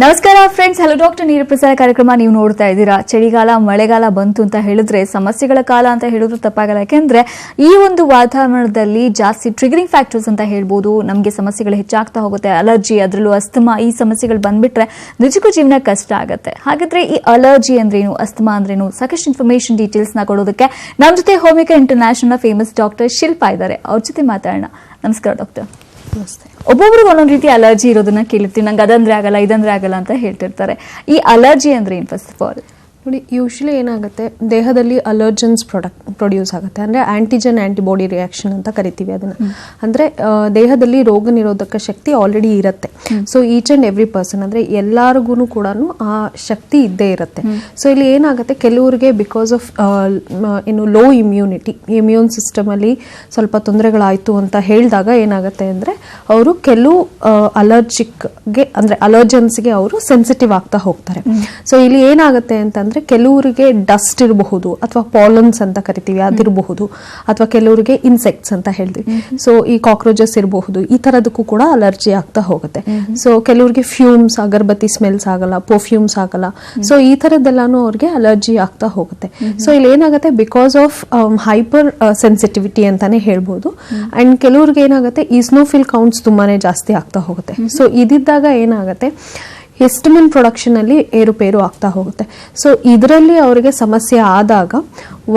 ನಮಸ್ಕಾರ friends, hello doctor ನೇರ ಪ್ರಸಾರ ಕಾರ್ಯಕ್ರಮ ನೀವು ನೋಡ್ತಾ ಇದ್ದೀರಾ. ಚಳಿಗಾಲ ಮಳೆಗಾಲ ಬಂತು ಅಂತ ಹೇಳಿದ್ರೆ ಸಮಸ್ಯೆಗಳ ಕಾಲ ಅಂತ ಹೇಳಿದ್ರು ತಪ್ಪಾಗಲ್ಲ. ಯಾಕೆಂದ್ರೆ ಈ ಒಂದು ವಾತಾವರಣದಲ್ಲಿ ಜಾಸ್ತಿ ಟ್ರಿಗರಿಂಗ್ ಫ್ಯಾಕ್ಟರ್ಸ್ ಅಂತ ಹೇಳ್ಬೋದು, ನಮಗೆ ಸಮಸ್ಯೆಗಳು ಹೆಚ್ಚಾಗ್ತಾ ಹೋಗುತ್ತೆ. ಅಲರ್ಜಿ, ಅದರಲ್ಲೂ ಅಸ್ತಮಾ, ಈ ಸಮಸ್ಯೆಗಳು ಬಂದ್ಬಿಟ್ರೆ ನಿಜಕ್ಕೂ ಜೀವನ ಕಷ್ಟ ಆಗುತ್ತೆ. ಹಾಗಾದ್ರೆ ಈ ಅಲರ್ಜಿ ಅಂದ್ರೇನು, ಅಸ್ತಮಾ ಅಂದ್ರೇನು, ಸಾಕಷ್ಟು ಇನ್ಫಾರ್ಮೇಶನ್ ಡೀಟೇಲ್ಸ್ ನ ಕೊಡೋದಕ್ಕೆ ನಮ್ಮ ಜೊತೆ ಹೋಮಿಕಾ ಇಂಟರ್ನ್ಯಾಷನಲ್ ಫೇಮಸ್ ಡಾಕ್ಟರ್ ಶಿಲ್ಪಾ ಇದ್ದಾರೆ. ಅವ್ರ ಜೊತೆ ಮಾತಾಡೋಣ. ನಮಸ್ಕಾರ ಡಾಕ್ಟರ್. ಒಬ್ಬೊಬ್ರಿಗೆ ಒಂದೊಂದು ರೀತಿ ಅಲರ್ಜಿ ಇರೋದನ್ನ ಕೇಳಿರ್ತೀವಿ. ನಂಗೆ ಅದಂದ್ರೆ ಆಗಲ್ಲ, ಇದಂದ್ರೆ ಆಗಲ್ಲ ಅಂತ ಹೇಳ್ತಿರ್ತಾರೆ. ಈ ಅಲರ್ಜಿ ಅಂದ್ರೆ ಏನು ಫಸ್ಟ್ ಆಫ್ ಆಲ್? ನೋಡಿ, ಯೂಶ್ವಲಿ ಏನಾಗುತ್ತೆ, ದೇಹದಲ್ಲಿ ಅಲರ್ಜನ್ಸ್ ಪ್ರೊಡ್ಯೂಸ್ ಆಗುತ್ತೆ. ಅಂದರೆ ಆಂಟಿಜನ್ ಆಂಟಿಬಾಡಿ ರಿಯಾಕ್ಷನ್ ಅಂತ ಕರಿತೀವಿ ಅದನ್ನು. ಅಂದರೆ ದೇಹದಲ್ಲಿ ರೋಗ ನಿರೋಧಕ ಶಕ್ತಿ ಆಲ್ರೆಡಿ ಇರುತ್ತೆ. So each and every person, ಅಂದರೆ ಎಲ್ಲರಿಗೂ ಕೂಡ ಆ ಶಕ್ತಿ ಇದ್ದೇ ಇರುತ್ತೆ. ಸೊ ಇಲ್ಲಿ ಏನಾಗುತ್ತೆ, ಕೆಲವರಿಗೆ ಬಿಕಾಸ್ ಆಫ್ ಲೋ ಇಮ್ಯೂನ್ ಸಿಸ್ಟಮಲ್ಲಿ ಸ್ವಲ್ಪ ತೊಂದರೆಗಳಾಯಿತು ಅಂತ ಹೇಳಿದಾಗ ಏನಾಗುತ್ತೆ ಅಂದರೆ ಅವರು ಕೆಲವು ಅಲರ್ಜಿಕ್ಗೆ ಅಂದರೆ ಅಲರ್ಜನ್ಸ್ಗೆ ಅವರು ಸೆನ್ಸಿಟಿವ್ ಆಗ್ತಾ ಹೋಗ್ತಾರೆ. ಸೊ ಇಲ್ಲಿ ಏನಾಗುತ್ತೆ ಅಂತಂದರೆ ಕೆಲವರಿಗೆ ಡಸ್ಟ್ ಇರಬಹುದು, ಅಥವಾ ಪಾಲನ್ಸ್ ಅಂತ ಕರಿತೀವಿ ಅದಿರಬಹುದು, ಅಥವಾ ಕೆಲವರಿಗೆ ಇನ್ಸೆಕ್ಟ್ಸ್ ಅಂತ ಹೇಳ್ತೀವಿ. ಸೊ ಈ ಕಾಕ್ರೋಚಸ್ ಇರಬಹುದು, ಈ ತರದಕ್ಕೂ ಕೂಡ ಅಲರ್ಜಿ ಆಗ್ತಾ ಹೋಗುತ್ತೆ. ಸೊ ಕೆಲವರಿಗೆ ಫ್ಯೂಮ್ಸ್, ಅಗರಬತ್ತಿ ಸ್ಮೆಲ್ಸ್ ಆಗಲ್ಲ, ಪರ್ಫ್ಯೂಮ್ಸ್ ಆಗಲ್ಲ. ಸೊ ಈ ತರದ್ದೆಲ್ಲಾನು ಅವ್ರಿಗೆ ಅಲರ್ಜಿ ಆಗ್ತಾ ಹೋಗುತ್ತೆ. ಸೊ ಇಲ್ಲಿ ಏನಾಗುತ್ತೆ, ಬಿಕಾಸ್ ಆಫ್ ಹೈಪರ್ ಸೆನ್ಸಿಟಿವಿಟಿ ಅಂತಾನೆ ಹೇಳ್ಬೋದು. ಅಂಡ್ ಕೆಲವ್ರಿಗೆ ಏನಾಗುತ್ತೆ, ಈಸ್ನೋಫಿಲ್ ಕೌಂಟ್ಸ್ ತುಂಬಾನೇ ಜಾಸ್ತಿ ಆಗ್ತಾ ಹೋಗುತ್ತೆ. ಸೊ ಇದಿದ್ದಾಗ ಏನಾಗುತ್ತೆ, ಹಿಸ್ಟಮಿನ್ ಪ್ರೊಡಕ್ಷನ್ ಅಲ್ಲಿ ಏರುಪೇರು ಆಗ್ತಾ ಹೋಗುತ್ತೆ. ಸೊ ಇದರಲ್ಲಿ ಅವರಿಗೆ ಸಮಸ್ಯೆ ಆದಾಗ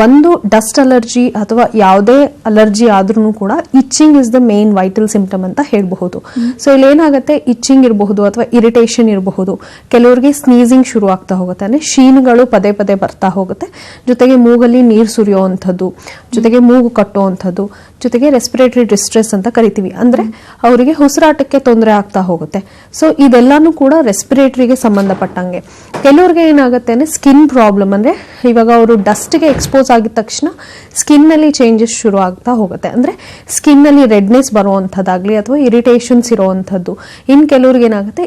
ಒಂದು ಡಸ್ಟ್ ಅಲರ್ಜಿ ಅಥವಾ ಯಾವುದೇ ಅಲರ್ಜಿ ಆದ್ರೂ ಕೂಡ itching is the main vital symptom ಅಂತ ಹೇಳಬಹುದು. ಸೊ ಇಲ್ಲಿ ಏನಾಗುತ್ತೆ, ಇಚ್ಚಿಂಗ್ ಇರಬಹುದು ಅಥವಾ ಇರಿಟೇಷನ್ ಇರಬಹುದು. ಕೆಲವರಿಗೆ ಸ್ನೀಸಿಂಗ್ ಶುರು ಆಗ್ತಾ ಹೋಗುತ್ತೆ, ಅಂದ್ರೆ ಶೀನುಗಳು ಪದೇ ಪದೇ ಬರ್ತಾ ಹೋಗುತ್ತೆ. ಜೊತೆಗೆ ಮೂಗಲ್ಲಿ ನೀರು ಸುರಿಯುವಂಥದ್ದು, ಜೊತೆಗೆ ಮೂಗು ಕಟ್ಟುವಂಥದ್ದು, ಜೊತೆಗೆ ರೆಸ್ಪಿರೇಟರಿ ಡಿಸ್ಟ್ರೆಸ್ ಅಂತ ಕರಿತೀವಿ. ಅಂದ್ರೆ ಅವರಿಗೆ ಉಸಿರಾಟಕ್ಕೆ ತೊಂದರೆ ಆಗ್ತಾ ಹೋಗುತ್ತೆ. ಸೊ ಇದೆಲ್ಲಾನು ಕೂಡ ರೆಸ್ಪಿರೇಟರಿಗೆ ಸಂಬಂಧಪಟ್ಟಂಗೆ. ಕೆಲವ್ರಿಗೆ ಏನಾಗುತ್ತೆ ಅಂದ್ರೆ ಸ್ಕಿನ್ ಪ್ರಾಬ್ಲಮ್, ಅಂದ್ರೆ ಇವಾಗ ಅವರು ಡಸ್ಟ್ಗೆ ಎಕ್ಸ್ಪೋಸ್ ಆಗಿದ ತಕ್ಷಣ ಸ್ಕಿನ್ ನಲ್ಲಿ ಚೇಂಜಸ್ ಶುರು ಆಗ್ತಾ ಹೋಗುತ್ತೆ. ಅಂದ್ರೆ ಸ್ಕಿನ್ ನಲ್ಲಿ ರೆಡ್ನೆಸ್ ಬರುವಂಥದ್ದಾಗ್ಲಿ ಅಥವಾ ಇರಿಟೇಷನ್ಸ್ ಇರುವಂಥದ್ದು. ಇನ್ ಕೆಲವ್ರಿಗೆ ಏನಾಗುತ್ತೆ,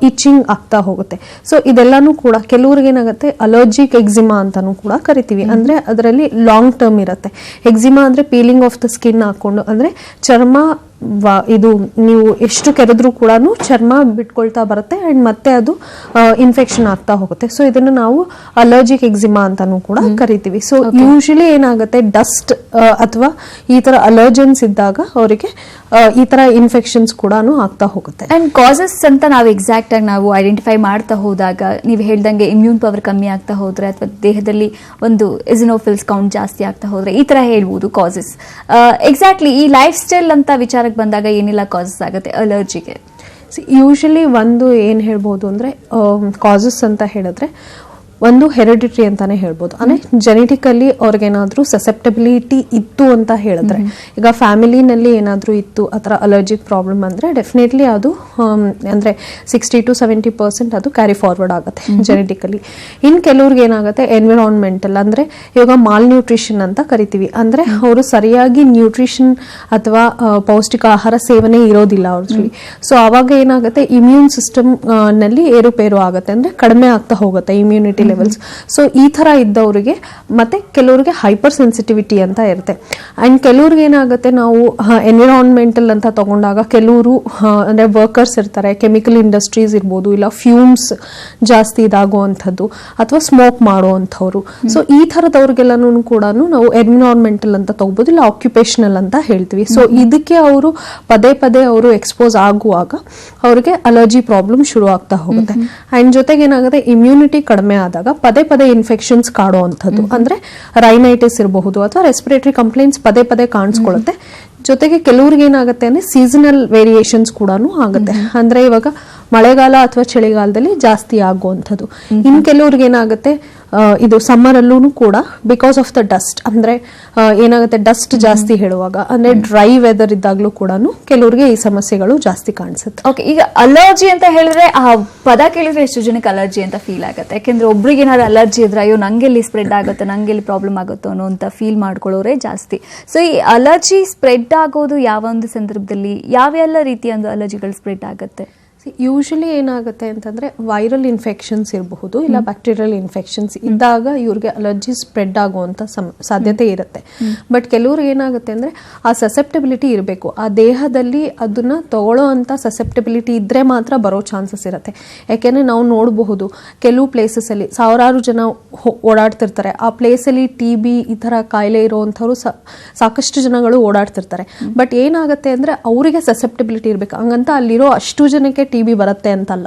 ಇಚಿಂಗ್ ಆಗ್ತಾ ಹೋಗುತ್ತೆ. ಸೊ ಇದೆಲ್ಲಾನು ಕೂಡ ಕೆಲವ್ರಿಗೆ ಏನಾಗುತ್ತೆ, ಅಲರ್ಜಿಕ್ ಎಕ್ಸಿಮಾ ಅಂತಾನು ಕೂಡ ಕರಿತೀವಿ. ಅಂದ್ರೆ ಅದರಲ್ಲಿ ಲಾಂಗ್ ಟರ್ಮ್ ಇರುತ್ತೆ. ಎಕ್ಸಿಮಾ ಅಂದ್ರೆ ಪೀಲಿಂಗ್ ಆಫ್ ದ ಸ್ಕಿನ್ ಹಾಕೊಂಡು, ಅಂದ್ರೆ ಚರ್ಮ ಇದು ನೀವು ಎಷ್ಟು ಕೆರೆದ್ರೂ ಕೂಡ ಚರ್ಮ ಬಿಟ್ಕೊಳ್ತಾ ಬರುತ್ತೆ ಅಂಡ್ ಮತ್ತೆ ಅದು ಇನ್ಫೆಕ್ಷನ್ ಆಗ್ತಾ ಹೋಗುತ್ತೆ. ಸೊ ಇದನ್ನು ನಾವು ಅಲರ್ಜಿಕ್ ಎಕ್ಸಿಮಾ ಅಂತಾನು ಕೂಡ ಕರಿತೀವಿ. ಸೊ ಯೂಶಲಿ ಏನಾಗುತ್ತೆ, ಡಸ್ಟ್ ಅಥವಾ ಈ ತರ ಅಲರ್ಜನ್ಸ್ ಇದ್ದಾಗ ಅವರಿಗೆ ಈ ತರ ಇನ್ಫೆಕ್ಷನ್ಸ್ ಕೂಡ ಆಗ್ತಾ ಹೋಗುತ್ತೆ. ಅಂಡ್ ಕಾಸಸ್ ಅಂತ ನಾವು ಎಕ್ಸಾಕ್ಟ್ ಆಗಿ ನಾವು ಐಡೆಂಟಿಫೈ ಮಾಡ್ತಾ ಹೋದಾಗ, ನೀವು ಹೇಳ್ದಂಗೆ ಇಮ್ಯೂನ್ ಪವರ್ ಕಮ್ಮಿ ಆಗ್ತಾ ಹೋದ್ರೆ ಅಥವಾ ದೇಹದಲ್ಲಿ ಒಂದು ಇಸಿನೋಫಿಲ್ಸ್ ಕೌಂಟ್ ಜಾಸ್ತಿ ಆಗ್ತಾ ಹೋದ್ರೆ ಈ ತರ ಹೇಳ್ಬೋದು ಕಾಸಸ್. ಎಕ್ಸಾಕ್ಟ್ಲಿ ಈ ಲೈಫ್ ಸ್ಟೈಲ್ ಅಂತ ವಿಚಾರಕ್ಕೆ ಬಂದಾಗ ಏನೆಲ್ಲ ಕಾಸಸ್ ಆಗುತ್ತೆ ಅಲರ್ಜಿಗೆ? ಯೂಶಲಿ ಒಂದು ಏನ್ ಹೇಳ್ಬೋದು ಅಂದ್ರೆ ಕಾಸಸ್ ಅಂತ ಹೇಳಿದ್ರೆ ಒಂದು ಹೆರಿಡಿಟ್ರಿ ಅಂತಾನೆ ಹೇಳ್ಬೋದು. ಅಂದ್ರೆ ಜೆನೆಟಿಕಲಿ ಅವ್ರಿಗೇನಾದ್ರೂ ಸಸೆಪ್ಟಬಿಲಿಟಿ ಇತ್ತು ಅಂತ ಹೇಳಿದ್ರೆ, ಈಗ ಫ್ಯಾಮಿಲಿನಲ್ಲಿ ಏನಾದ್ರೂ ಇತ್ತು ಆ ಥರ ಅಲರ್ಜಿಕ್ ಪ್ರಾಬ್ಲಮ್ ಅಂದ್ರೆ ಡೆಫಿನೆಟ್ಲಿ ಅದು ಅಂದ್ರೆ 60 to 70% ಅದು ಕ್ಯಾರಿ ಫಾರ್ವರ್ಡ್ ಆಗುತ್ತೆ ಜೆನೆಟಿಕಲಿ. ಇನ್ ಕೆಲವ್ರಿಗೆ ಏನಾಗುತ್ತೆ, ಎನ್ವಿರಾನ್ಮೆಂಟಲ್, ಅಂದ್ರೆ ಇವಾಗ ಮಾಲ್ ನ್ಯೂಟ್ರಿಷನ್ ಅಂತ ಕರಿತೀವಿ. ಅಂದ್ರೆ ಅವರು ಸರಿಯಾಗಿ ನ್ಯೂಟ್ರಿಷನ್ ಅಥವಾ ಪೌಷ್ಟಿಕ ಆಹಾರ ಸೇವನೆ ಇರೋದಿಲ್ಲ ಅವ್ರಲ್ಲಿ. ಸೊ ಅವಾಗ ಏನಾಗುತ್ತೆ, ಇಮ್ಯೂನ್ ಸಿಸ್ಟಮ್ ನಲ್ಲಿ ಏರುಪೇರು ಆಗುತ್ತೆ, ಅಂದ್ರೆ ಕಡಿಮೆ ಆಗ್ತಾ ಹೋಗುತ್ತೆ ಇಮ್ಯುನಿಟಿ ಲೆವೆಲ್ಸ್. ಸೊ ಈ ತರ ಇದ್ದವರಿಗೆ ಮತ್ತೆ ಕೆಲವರಿಗೆ ಹೈಪರ್ ಸೆನ್ಸಿಟಿವಿಟಿ ಅಂತ ಇರುತ್ತೆ. ಅಂಡ್ ಕೆಲವ್ರಿಗೆ ಏನಾಗುತ್ತೆ, ನಾವು ಎನ್ವಿರಾನ್ಮೆಂಟಲ್ ಅಂತ ತಗೊಂಡಾಗ ಕೆಲವರು ಅಂದ್ರೆ ವರ್ಕರ್ಸ್ ಇರ್ತಾರೆ, ಕೆಮಿಕಲ್ ಇಂಡಸ್ಟ್ರೀಸ್ ಇರ್ಬೋದು, ಇಲ್ಲ ಫ್ಯೂಮ್ಸ್ ಜಾಸ್ತಿ ಇದಾಗುವಂಥದ್ದು ಅಥವಾ ಸ್ಮೋಕ್ ಮಾಡುವಂಥವ್ರು. ಸೊ ಈ ಥರದವ್ರಿಗೆಲ್ಲನೂ ಕೂಡ ನಾವು ಎನ್ವಿರಾನ್ಮೆಂಟಲ್ ಅಂತ ತಗೋಬಹುದು, ಇಲ್ಲ ಆಕ್ಯುಪೇಷನಲ್ ಅಂತ ಹೇಳ್ತೀವಿ. ಸೊ ಇದಕ್ಕೆ ಅವರು ಪದೇ ಪದೇ ಅವರು ಎಕ್ಸ್ಪೋಸ್ ಆಗುವಾಗ ಅವ್ರಿಗೆ ಅಲರ್ಜಿ ಪ್ರಾಬ್ಲಮ್ ಶುರು ಆಗ್ತಾ ಹೋಗುತ್ತೆ. ಅಂಡ್ ಜೊತೆಗೆ ಏನಾಗುತ್ತೆ, ಇಮ್ಯುನಿಟಿ ಕಡಿಮೆ ಆದಾಗ ಪದೇ ಪದೇ ಇನ್ಫೆಕ್ಷನ್ಸ್ ಕಾಡುವಂಥದ್ದು, ಅಂದ್ರೆ ರೈನೈಟಿಸ್ ಇರಬಹುದು ಅಥವಾ ರೆಸ್ಪಿರೇಟರಿ ಕಂಪ್ಲೇಂಟ್ಸ್ ಪದೇ ಪದೇ ಕಾಣಿಸ್ಕೊಳ್ಳುತ್ತೆ. ಜೊತೆಗೆ ಕೆಲವ್ರಿಗೆ ಏನಾಗುತ್ತೆ ಅಂದ್ರೆ ಸೀಸನಲ್ ವೇರಿಯೇಷನ್ಸ್ ಕೂಡ ಆಗುತ್ತೆ. ಅಂದ್ರೆ ಇವಾಗ ಮಳೆಗಾಲ ಅಥವಾ ಚಳಿಗಾಲದಲ್ಲಿ ಜಾಸ್ತಿ ಆಗುವಂಥದ್ದು. ಇನ್ ಕೆಲವ್ರಿಗೆ ಏನಾಗುತ್ತೆ, ಇದು ಸಮ್ಮರ್ ಅಲ್ಲೂ ಕೂಡ ಬಿಕಾಸ್ ಆಫ್ ದ ಡಸ್ಟ್, ಅಂದ್ರೆ ಏನಾಗುತ್ತೆ, ಡಸ್ಟ್ ಜಾಸ್ತಿ ಹೇಳುವಾಗ ಅಂದ್ರೆ ಡ್ರೈ ವೆದರ್ ಇದ್ದಾಗ್ಲೂ ಕೂಡ ಕೆಲವ್ರಿಗೆ ಈ ಸಮಸ್ಯೆಗಳು ಜಾಸ್ತಿ ಕಾಣಿಸುತ್ತೆ. ಓಕೆ, ಈಗ ಅಲರ್ಜಿ ಅಂತ ಹೇಳಿದ್ರೆ ಆ ಪದ ಕೇಳಿದ್ರೆ ಎಷ್ಟು ಜನಕ್ಕೆ ಅಲರ್ಜಿ ಅಂತ ಫೀಲ್ ಆಗುತ್ತೆ. ಯಾಕೆಂದ್ರೆ ಒಬ್ರಿಗೆ ಏನಾದ್ರು ಅಲರ್ಜಿ ಇದ್ರೆ ಅಯ್ಯೋ ನಂಗೆಲ್ಲಿ ಸ್ಪ್ರೆಡ್ ಆಗುತ್ತೆ, ನಂಗೆಲ್ಲಿ ಪ್ರಾಬ್ಲಮ್ ಆಗುತ್ತೋ ಅನ್ನೋ ಅಂತ ಫೀಲ್ ಮಾಡ್ಕೊಳ್ಳೋರೆ ಜಾಸ್ತಿ. ಸೊ ಈ ಅಲರ್ಜಿ ಸ್ಪ್ರೆಡ್ ಆಗೋದು ಯಾವ ಒಂದು ಸಂದರ್ಭದಲ್ಲಿ, ಯಾವೆಲ್ಲ ರೀತಿಯ ಒಂದು ಅಲರ್ಜಿಗಳು ಸ್ಪ್ರೆಡ್ ಆಗುತ್ತೆ? ಯೂಶಲಿ ಏನಾಗುತ್ತೆ ಅಂತಂದರೆ ವೈರಲ್ ಇನ್ಫೆಕ್ಷನ್ಸ್ ಇರಬಹುದು, ಇಲ್ಲ ಬ್ಯಾಕ್ಟೀರಿಯಲ್ ಇನ್ಫೆಕ್ಷನ್ಸ್ ಇದ್ದಾಗ ಇವ್ರಿಗೆ ಅಲರ್ಜಿ ಸ್ಪ್ರೆಡ್ ಆಗುವಂಥ ಸಾಧ್ಯತೆ ಇರುತ್ತೆ. ಬಟ್ ಕೆಲವ್ರಿಗೆ ಏನಾಗುತ್ತೆ ಅಂದರೆ ಆ ಸಸೆಪ್ಟಬಿಲಿಟಿ ಇರಬೇಕು, ಆ ದೇಹದಲ್ಲಿ ಅದನ್ನು ತಗೊಳ್ಳೋ ಅಂಥ ಸಸೆಪ್ಟಬಿಲಿಟಿ ಇದ್ದರೆ ಮಾತ್ರ ಬರೋ ಚಾನ್ಸಸ್ ಇರುತ್ತೆ. ಯಾಕೆಂದರೆ ನಾವು ನೋಡಬಹುದು ಕೆಲವು ಪ್ಲೇಸಸಲ್ಲಿ ಸಾವಿರಾರು ಜನ ಓಡಾಡ್ತಿರ್ತಾರೆ, ಆ ಪ್ಲೇಸಲ್ಲಿ TB ಈ ಥರ ಕಾಯಿಲೆ ಇರೋವಂಥವ್ರು ಸಾಕಷ್ಟು ಜನಗಳು ಓಡಾಡ್ತಿರ್ತಾರೆ. ಬಟ್ ಏನಾಗುತ್ತೆ ಅಂದರೆ ಅವರಿಗೆ ಸಸೆಪ್ಟಬಿಲಿಟಿ ಇರಬೇಕು, ಹಂಗಂತ ಅಲ್ಲಿರೋ ಅಷ್ಟು ಜನಕ್ಕೆ TB ಬರುತ್ತೆ ಅಂತಲ್ಲ.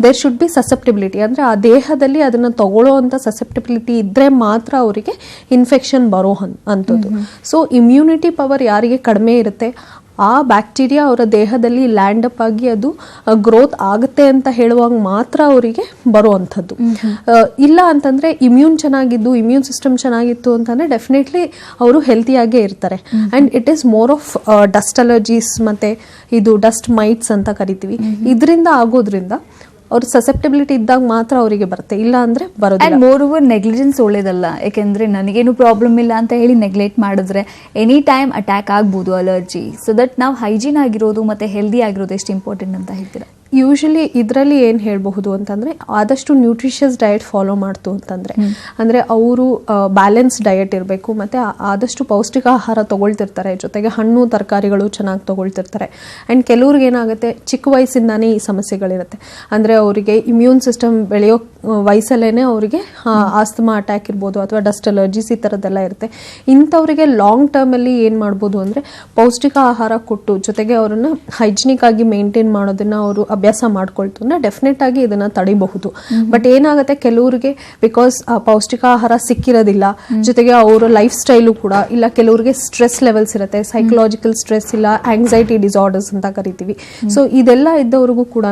ದೇರ್ ಶುಡ್ ಬಿ ಸಸೆಪ್ಟಿಬಿಲಿಟಿ, ಅಂದ್ರೆ ಆ ದೇಹದಲ್ಲಿ ಅದನ್ನ ತಗೊಳ್ಳೋ ಅಂತ ಸಸೆಪ್ಟಿಬಿಲಿಟಿ ಇದ್ರೆ ಮಾತ್ರ ಅವರಿಗೆ ಇನ್ಫೆಕ್ಷನ್ ಬರೋ ಅಂಥದ್ದು. ಸೊ ಇಮ್ಯುನಿಟಿ ಪವರ್ ಯಾರಿಗೆ ಕಡಿಮೆ ಇರುತ್ತೆ, ಆ ಬ್ಯಾಕ್ಟೀರಿಯಾ ಅವರ ದೇಹದಲ್ಲಿ ಲ್ಯಾಂಡ್ ಅಪ್ ಆಗಿ ಅದು ಗ್ರೋತ್ ಆಗುತ್ತೆ ಅಂತ ಹೇಳುವಾಗ ಮಾತ್ರ ಅವರಿಗೆ ಬರುವಂಥದ್ದು. ಇಲ್ಲ ಅಂತಂದ್ರೆ ಇಮ್ಯೂನ್ ಸಿಸ್ಟಮ್ ಚೆನ್ನಾಗಿತ್ತು ಅಂತಂದ್ರೆ ಡೆಫಿನೆಟ್ಲಿ ಅವರು ಹೆಲ್ತಿಯಾಗೇ ಇರ್ತಾರೆ. And it is more of dust allergies ಮತ್ತೆ ಇದು ಡಸ್ಟ್ ಮೈಟ್ಸ್ ಅಂತ ಕರಿತೀವಿ, ಇದರಿಂದ ಆಗೋದ್ರಿಂದ ಅವ್ರ ಸಸೆಪ್ಟಬಿಲಿಟಿ ಇದ್ದಾಗ ಮಾತ್ರ ಅವರಿಗೆ ಬರುತ್ತೆ, ಇಲ್ಲ ಅಂದ್ರೆ ಬರೋದಿಲ್ಲ. ಮೋರ್ ಓವರ್ ನೆಗ್ಲಿಜೆನ್ಸ್ ಒಳ್ಳೇದಲ್ಲ, ಯಾಕೆಂದ್ರೆ ನನಗೇನು ಪ್ರಾಬ್ಲಮ್ ಇಲ್ಲ ಅಂತ ಹೇಳಿ ನೆಗ್ಲೆಕ್ಟ್ ಮಾಡಿದ್ರೆ ಎನಿ ಟೈಮ್ ಅಟ್ಯಾಕ್ ಆಗ್ಬೋದು ಅಲರ್ಜಿ. ಸೊ ದಟ್ ನಾವು ಹೈಜೀನ್ ಆಗಿರೋದು ಮತ್ತೆ ಹೆಲ್ದಿ ಆಗಿರೋದು ಎಷ್ಟು ಇಂಪಾರ್ಟೆಂಟ್ ಅಂತ ಹೇಳ್ತೀರಾ? ಯೂಶಲಿ ಇದರಲ್ಲಿ ಏನು ಹೇಳಬಹುದು ಅಂತಂದರೆ ಆದಷ್ಟು ನ್ಯೂಟ್ರಿಷಿಯಸ್ ಡಯಟ್ ಫಾಲೋ ಮಾಡ್ತು ಅಂತಂದರೆ, ಅಂದರೆ ಅವರು ಬ್ಯಾಲೆನ್ಸ್ ಡಯಟ್ ಇರಬೇಕು, ಮತ್ತು ಆದಷ್ಟು ಪೌಷ್ಟಿಕ ಆಹಾರ ತೊಗೊಳ್ತಿರ್ತಾರೆ, ಜೊತೆಗೆ ಹಣ್ಣು ತರಕಾರಿಗಳು ಚೆನ್ನಾಗಿ ತೊಗೊಳ್ತಿರ್ತಾರೆ. ಆ್ಯಂಡ್ ಕೆಲವ್ರಿಗೆ ಏನಾಗುತ್ತೆ ಚಿಕ್ಕ ವಯಸ್ಸಿಂದಾನೇ ಈ ಸಮಸ್ಯೆಗಳಿರುತ್ತೆ, ಅಂದರೆ ಅವರಿಗೆ ಇಮ್ಯೂನ್ ಸಿಸ್ಟಮ್ ಬೆಳೆಯೋ ವಯಸ್ಸಲ್ಲೇ ಅವರಿಗೆ ಆಸ್ತಮಾ ಅಟ್ಯಾಕ್ ಇರ್ಬೋದು ಅಥವಾ ಡಸ್ಟ್ ಅಲರ್ಜೀಸ್ ಈ ಥರದ್ದೆಲ್ಲ ಇರುತ್ತೆ. ಇಂಥವರಿಗೆ ಲಾಂಗ್ ಟರ್ಮಲ್ಲಿ ಏನು ಮಾಡ್ಬೋದು ಅಂದರೆ ಪೌಷ್ಟಿಕ ಆಹಾರ ಕೊಟ್ಟು ಜೊತೆಗೆ ಅವರನ್ನು ಹೈಜಿನಿಕ್ ಆಗಿ ಮೇಂಟೈನ್ ಮಾಡೋದನ್ನು ಅವರು ಅಭ್ಯಾಸ ಮಾಡ್ಕೊಳ್ತು ಅಂದ್ರೆ ಡೆಫಿನೆಟ್ ಆಗಿ ಇದನ್ನ ತಡಿಬಹುದು. ಬಟ್ ಏನಾಗುತ್ತೆ ಕೆಲವರಿಗೆ ಬಿಕಾಸ್ ಪೌಷ್ಟಿಕ ಆಹಾರ ಸಿಕ್ಕಿರೋದಿಲ್ಲ, ಜೊತೆಗೆ ಅವರ ಲೈಫ್ ಸ್ಟೈಲು ಕೂಡ ಇಲ್ಲ, ಕೆಲವರಿಗೆ ಸ್ಟ್ರೆಸ್ ಲೆವೆಲ್ಸ್ ಇರುತ್ತೆ, ಸೈಕಲಾಜಿಕಲ್ ಸ್ಟ್ರೆಸ್ ಇಲ್ಲ ಆಂಗ್ಸೈಟಿ ಡಿಸಾರ್ಡರ್ಸ್ ಅಂತ ಕರಿತೀವಿ. ಸೊ ಇದೆಲ್ಲ ಇದ್ದವ್ರಿಗೂ ಕೂಡ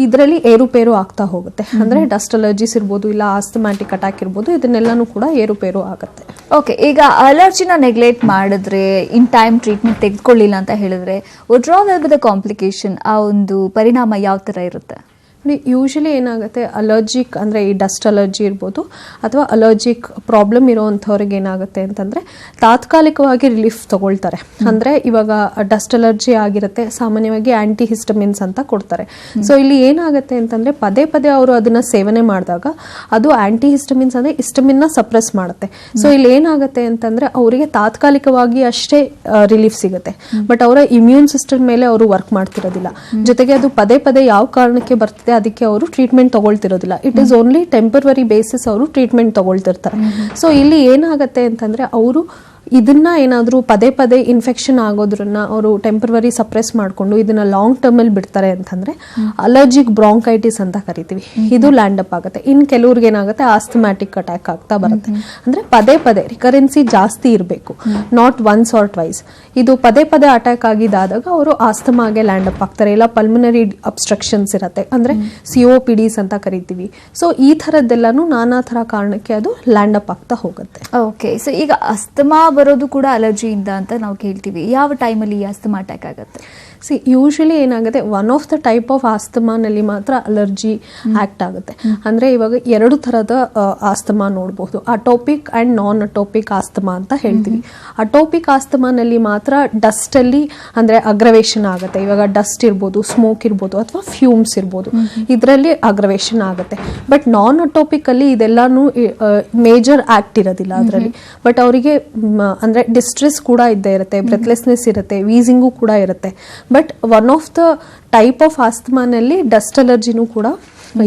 ಇದರಲ್ಲಿ ಏರುಪೇರು ಆಗ್ತಾ ಹೋಗುತ್ತೆ. ಅಂದ್ರೆ ಡಸ್ಟ್ ಅಲರ್ಜೀಸ್ ಇರ್ಬೋದು, ಇಲ್ಲ ಆಸ್ತಮ್ಯಾಟಿಕ್ ಅಟ್ಯಾಕ್ ಇರ್ಬೋದು, ಇದನ್ನೆಲ್ಲಾನು ಕೂಡ ಏರುಪೇರು ಆಗುತ್ತೆ. ಓಕೆ, ಈಗ ಅಲರ್ಜಿನ ನೆಗ್ಲೆಕ್ಟ್ ಮಾಡಿದ್ರೆ, ಇನ್ ಟೈಮ್ ಟ್ರೀಟ್ಮೆಂಟ್ ತೆಗೆದುಕೊಳ್ಳಿಲ್ಲ ಅಂತ ಹೇಳಿದ್ರೆ ವಿಡ್ರಾವಲ್ ವಿತ್ ಕಾಂಪ್ಲಿಕೇಶನ್, ಆ ಒಂದು ಪರಿಣಾಮ ಯಾವ ಥರ ಇರುತ್ತೆ? ಯೂಶಲಿ ಏನಾಗುತ್ತೆ ಅಲರ್ಜಿಕ್ ಅಂದರೆ ಈ ಡಸ್ಟ್ ಅಲರ್ಜಿ ಇರ್ಬೋದು ಅಥವಾ ಅಲರ್ಜಿಕ್ ಪ್ರಾಬ್ಲಮ್ ಇರೋವಂಥವ್ರಿಗೆ ಏನಾಗುತ್ತೆ ಅಂತಂದರೆ ತಾತ್ಕಾಲಿಕವಾಗಿ ರಿಲೀಫ್ ತಗೊಳ್ತಾರೆ. ಅಂದರೆ ಇವಾಗ ಡಸ್ಟ್ ಅಲರ್ಜಿ ಆಗಿರುತ್ತೆ, ಸಾಮಾನ್ಯವಾಗಿ ಆ್ಯಂಟಿ ಹಿಸ್ಟಮಿನ್ಸ್ ಅಂತ ಕೊಡ್ತಾರೆ. ಸೊ ಇಲ್ಲಿ ಏನಾಗುತ್ತೆ ಅಂತಂದರೆ ಪದೇ ಪದೇ ಅವರು ಅದನ್ನು ಸೇವನೆ ಮಾಡಿದಾಗ ಅದು ಆ್ಯಂಟಿ ಹಿಸ್ಟಮಿನ್ಸ್ ಅಂದರೆ ಹಿಸ್ಟಮಿನ್ನ ಸಪ್ರೆಸ್ ಮಾಡುತ್ತೆ. ಸೊ ಇಲ್ಲಿ ಏನಾಗುತ್ತೆ ಅಂತಂದರೆ ಅವರಿಗೆ ತಾತ್ಕಾಲಿಕವಾಗಿ ಅಷ್ಟೇ ರಿಲೀಫ್ ಸಿಗುತ್ತೆ, ಬಟ್ ಅವರ ಇಮ್ಯೂನ್ ಸಿಸ್ಟಮ್ ಮೇಲೆ ಅವರು ವರ್ಕ್ ಮಾಡ್ತಿರೋದಿಲ್ಲ. ಜೊತೆಗೆ ಅದು ಪದೇ ಪದೇ ಯಾವ ಕಾರಣಕ್ಕೆ ಬರ್ತಿದೆ ಅದಕ್ಕೆ ಅವರು ಟ್ರೀಟ್ಮೆಂಟ್ ತಗೊಳ್ತಿರೋದಿಲ್ಲ. It is only temporary basis ಅವರು ಟ್ರೀಟ್ಮೆಂಟ್ ತಗೊಳ್ತಿರ್ತಾರೆ. ಸೊ ಇಲ್ಲಿ ಏನಾಗುತ್ತೆ ಅಂತಂದ್ರೆ ಅವರು ಇದನ್ನ ಏನಾದರೂ ಪದೇ ಪದೇ ಇನ್ಫೆಕ್ಷನ್ ಆಗೋದ್ರನ್ನ ಅವರು ಟೆಂಪರರಿ ಸಪ್ರೆಸ್ ಮಾಡಿಕೊಂಡು ಇದನ್ನ ಲಾಂಗ್ ಟರ್ಮಲ್ಲಿ ಬಿಡ್ತಾರೆ ಅಂತಂದ್ರೆ ಅಲರ್ಜಿಕ್ ಬ್ರಾಂಕೈಟಿಸ್ ಅಂತ ಕರಿತೀವಿ, ಇದು ಲ್ಯಾಂಡ್ ಅಪ್ ಆಗುತ್ತೆ. ಇನ್ನು ಕೆಲವ್ರಿಗೆ ಏನಾಗುತ್ತೆ ಆಸ್ತಮ್ಯಾಟಿಕ್ ಅಟ್ಯಾಕ್ ಆಗ್ತಾ ಬರುತ್ತೆ. ಅಂದ್ರೆ ಪದೇ ಪದೇ ರಿಕರೆನ್ಸಿ ಜಾಸ್ತಿ ಇರಬೇಕು, ನಾಟ್ ಒನ್ಸ್ ಆರ್ ಟ್ವೈಸ್. ಇದು ಪದೇ ಪದೇ ಅಟ್ಯಾಕ್ ಆಗಿದ್ದಾದಾಗ ಅವರು ಆಸ್ತಮಾಗೆ ಲ್ಯಾಂಡ್ ಅಪ್ ಆಗ್ತಾರೆ, ಇಲ್ಲ ಪಲ್ಮನರಿ ಅಬ್ಸ್ಟ್ರಕ್ಷನ್ಸ್ ಇರುತ್ತೆ, ಅಂದ್ರೆ COPDs ಅಂತ ಕರಿತೀವಿ. ಸೊ ಈ ಥರದ್ದೆಲ್ಲಾನು ನಾನಾ ಥರ ಕಾರಣಕ್ಕೆ ಅದು ಲ್ಯಾಂಡ್ ಅಪ್ ಆಗ್ತಾ ಹೋಗುತ್ತೆ. ಓಕೆ, ಸೊ ಈಗ ಅಸ್ತಮಾ ಬರೋದು ಕೂಡ ಅಲರ್ಜಿಯಿಂದ ಅಂತ ನಾವು ಕೇಳ್ತೀವಿ. ಯಾವ ಟೈಮಲ್ಲಿ ಅಸ್ತಮಾ ಅಟ್ಯಾಕ್ ಆಗುತ್ತೆ? ಯೂಶಲಿ ಏನಾಗುತ್ತೆ one of the type of ಆಸ್ತಮಾನಲ್ಲಿ ಮಾತ್ರ ಅಲರ್ಜಿ ಆಕ್ಟ್ ಆಗುತ್ತೆ. ಅಂದ್ರೆ ಇವಾಗ ಎರಡು ಥರದ ಆಸ್ತಮಾ ನೋಡಬಹುದು, atopic and non atopic asthma ಅಂತ ಹೇಳ್ತೀವಿ. ಅಟೋಪಿಕ್ ಆಸ್ತಮಾನಲ್ಲಿ ಮಾತ್ರ ಡಸ್ಟ್ ಅಲ್ಲಿ ಅಂದ್ರೆ ಅಗ್ರವೇಷನ್ ಆಗುತ್ತೆ. ಇವಾಗ ಡಸ್ಟ್ ಇರ್ಬೋದು, ಸ್ಮೋಕ್ ಇರ್ಬೋದು ಅಥವಾ ಫ್ಯೂಮ್ಸ್ ಇರ್ಬೋದು, ಇದರಲ್ಲಿ ಅಗ್ರವೇಷನ್ ಆಗುತ್ತೆ. ಬಟ್ ನಾನ್ ಅಟೋಪಿಕ್ ಅಲ್ಲಿ ಇದೆಲ್ಲಾನು ಮೇಜರ್ ಆಕ್ಟ್ ಇರೋದಿಲ್ಲ ಅದರಲ್ಲಿ. ಬಟ್ ಅವರಿಗೆ ಅಂದ್ರೆ ಡಿಸ್ಟ್ರೆಸ್ ಕೂಡ ಇದ್ದೇ ಇರುತ್ತೆ, ಬ್ರೆತ್ಲೆಸ್ನೆಸ್ ಇರುತ್ತೆ, ವೀಸಿಂಗು ಕೂಡ ಇರುತ್ತೆ. But one of the type of ಆಸ್ತಮಾನಲ್ಲಿ ಡಸ್ಟ್ ಅಲರ್ಜಿನೂ ಕೂಡ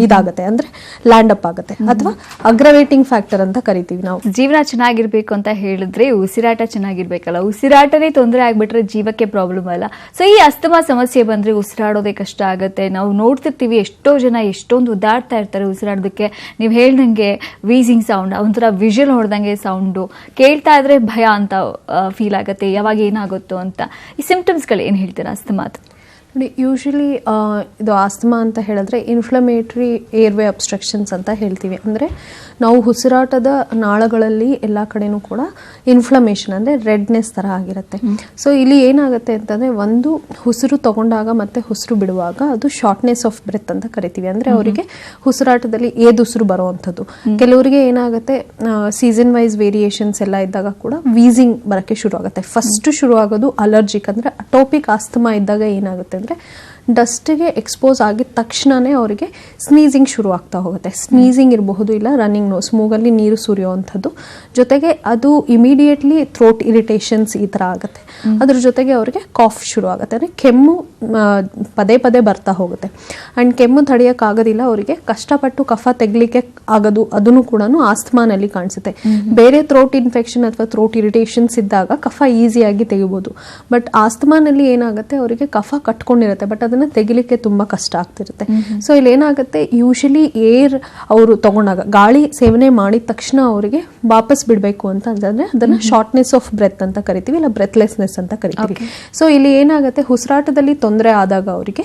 ಇದಾಗುತ್ತೆ, ಅಂದ್ರೆ ಲ್ಯಾಂಡ್ ಅಪ್ ಆಗುತ್ತೆ ಅಥವಾ ಅಗ್ರವೇಟಿಂಗ್ ಫ್ಯಾಕ್ಟರ್ ಅಂತ ಕರಿತೀವಿ ನಾವು. ಜೀವನ ಚೆನ್ನಾಗಿರ್ಬೇಕು ಅಂತ ಹೇಳಿದ್ರೆ ಉಸಿರಾಟ ಚೆನ್ನಾಗಿರ್ಬೇಕಲ್ಲ, ಉಸಿರಾಟನೇ ತೊಂದರೆ ಆಗ್ಬಿಟ್ರೆ ಜೀವಕ್ಕೆ ಪ್ರಾಬ್ಲಮ್ ಅಲ್ಲ. ಸೊ ಈ ಅಸ್ತಮಾ ಸಮಸ್ಯೆ ಬಂದ್ರೆ ಉಸಿರಾಡೋದೇ ಕಷ್ಟ ಆಗುತ್ತೆ. ನಾವು ನೋಡ್ತಿರ್ತೀವಿ ಎಷ್ಟೋ ಜನ ಎಷ್ಟೊಂದು ಒದ್ದಾಡ್ತಾ ಇರ್ತಾರೆ ಉಸಿರಾಡೋದಕ್ಕೆ. ನೀವು ಹೇಳ್ದಂಗೆ ವೀಸಿಂಗ್ ಸೌಂಡ್, ಒಂಥರ ವಿಷಲ್ ಹೊಡೆದಂಗೆ ಸೌಂಡು ಕೇಳ್ತಾ ಇದ್ರೆ ಭಯ ಅಂತ ಫೀಲ್ ಆಗುತ್ತೆ, ಯಾವಾಗ ಏನಾಗುತ್ತೋ ಅಂತ. ಈ ಸಿಂಪ್ಟಮ್ಸ್ಗಳು ಏನು ಹೇಳ್ತೀರಾ ಅಸ್ತಮಾದ? ನೋಡಿ, ಯೂಶಲಿ ಇದು ಆಸ್ತಮಾ ಅಂತ ಹೇಳಿದ್ರೆ ಇನ್ಫ್ಲಮೇಟರಿ ಏರ್ವೇ ಅಬ್ಸ್ಟ್ರಕ್ಷನ್ಸ್ ಅಂತ ಹೇಳ್ತೀವಿ. ಅಂದರೆ ನಾವು ಉಸಿರಾಟದ ನಾಳಗಳಲ್ಲಿ ಎಲ್ಲ ಕಡೆನೂ ಕೂಡ ಇನ್ಫ್ಲಮೇಷನ್ ಅಂದರೆ ರೆಡ್ನೆಸ್ ಥರ ಆಗಿರುತ್ತೆ. ಸೊ ಇಲ್ಲಿ ಏನಾಗುತ್ತೆ ಅಂತಂದರೆ ಒಂದು ಉಸಿರು ತಗೊಂಡಾಗ ಮತ್ತು ಉಸಿರು ಬಿಡುವಾಗ ಅದು ಶಾರ್ಟ್ನೆಸ್ ಆಫ್ ಬ್ರೆತ್ ಅಂತ ಕರಿತೀವಿ. ಅಂದರೆ ಅವರಿಗೆ ಉಸಿರಾಟದಲ್ಲಿ ಏದುಸಿರು ಬರುವಂಥದ್ದು. ಕೆಲವರಿಗೆ ಏನಾಗುತ್ತೆ ಸೀಸನ್ ವೈಸ್ ವೇರಿಯೇಷನ್ಸ್ ಎಲ್ಲ ಇದ್ದಾಗ ಕೂಡ ವೀಸಿಂಗ್ ಬರೋಕ್ಕೆ ಶುರು ಆಗುತ್ತೆ. ಫಸ್ಟ್ ಶುರು ಆಗೋದು ಅಲರ್ಜಿಕ್ ಅಂದರೆ ಅಟೋಪಿಕ್ ಆಸ್ತಮಾ ಇದ್ದಾಗ ಏನಾಗುತ್ತೆ ಅಂದರೆ ಡಸ್ಟಿಗೆ ಎಕ್ಸ್ಪೋಸ್ ಆಗಿದ ತಕ್ಷಣವೇ ಅವರಿಗೆ ಸ್ನೀಸಿಂಗ್ ಶುರು ಆಗ್ತಾ ಹೋಗುತ್ತೆ. ಸ್ನೀಸಿಂಗ್ ಇರಬಹುದು, ಇಲ್ಲ ರನ್ನಿಂಗ್ ನೋಸ್, ಮೂಗಲ್ಲಿ ನೀರು ಸುರಿಯುವಂಥದ್ದು. ಜೊತೆಗೆ ಅದು ಇಮಿಡಿಯೇಟ್ಲಿ ಥ್ರೋಟ್ ಇರಿಟೇಷನ್ಸ್ ಈ ಥರ ಆಗುತ್ತೆ. ಅದ್ರ ಜೊತೆಗೆ ಅವರಿಗೆ ಕಾಫ್ ಶುರು ಆಗುತ್ತೆ, ಅಂದರೆ ಕೆಮ್ಮು ಪದೇ ಪದೇ ಬರ್ತಾ ಹೋಗುತ್ತೆ. ಆ್ಯಂಡ್ ಕೆಮ್ಮು ತಡೆಯೋಕ್ಕಾಗೋದಿಲ್ಲ, ಅವರಿಗೆ ಕಷ್ಟಪಟ್ಟು ಕಫ ತೆಗಲಿಕ್ಕೆ ಆಗೋದು, ಅದನ್ನು ಕೂಡ ಆಸ್ತಮಾನಲ್ಲಿ ಕಾಣಿಸುತ್ತೆ. ಬೇರೆ ಥ್ರೋಟ್ ಇನ್ಫೆಕ್ಷನ್ ಅಥವಾ ಥ್ರೋಟ್ ಇರಿಟೇಷನ್ಸ್ ಇದ್ದಾಗ ಕಫ ಈಸಿಯಾಗಿ ತೆಗಿಬೋದು. ಬಟ್ ಆಸ್ತಮಾನಲ್ಲಿ ಏನಾಗುತ್ತೆ, ಅವರಿಗೆ ಕಫ ಕಟ್ಕೊಂಡಿರುತ್ತೆ, ಬಟ್ ಅದನ್ನು ತೆಗಿಲಿಕ್ಕೆ ತುಂಬ ಕಷ್ಟ ಆಗ್ತಿರುತ್ತೆ. ಸೊ ಇಲ್ಲಿ ಏನಾಗುತ್ತೆ, ಯೂಶಲಿ ಏರ್ ಅವರು ತಗೊಂಡಾಗ, ಗಾಳಿ ಸೇವನೆ ಮಾಡಿದ ತಕ್ಷಣ ಅವರಿಗೆ ವಾಪಸ್ ಬಿಡಬೇಕು ಅಂತ ಅಂತಂದ್ರೆ ಅದನ್ನು ಶಾರ್ಟ್ನೆಸ್ ಆಫ್ ಬ್ರೆತ್ ಅಂತ ಕರಿತೀವಿ, ಇಲ್ಲ ಬ್ರೆತ್ಲೆಸ್ನೆಸ್ ಅಂತ ಕರಿತೀವಿ. ಸೊ ಇಲ್ಲಿ ಏನಾಗುತ್ತೆ, ಉಸಿರಾಟದಲ್ಲಿ ತೊಂದರೆ ಆದಾಗ ಅವರಿಗೆ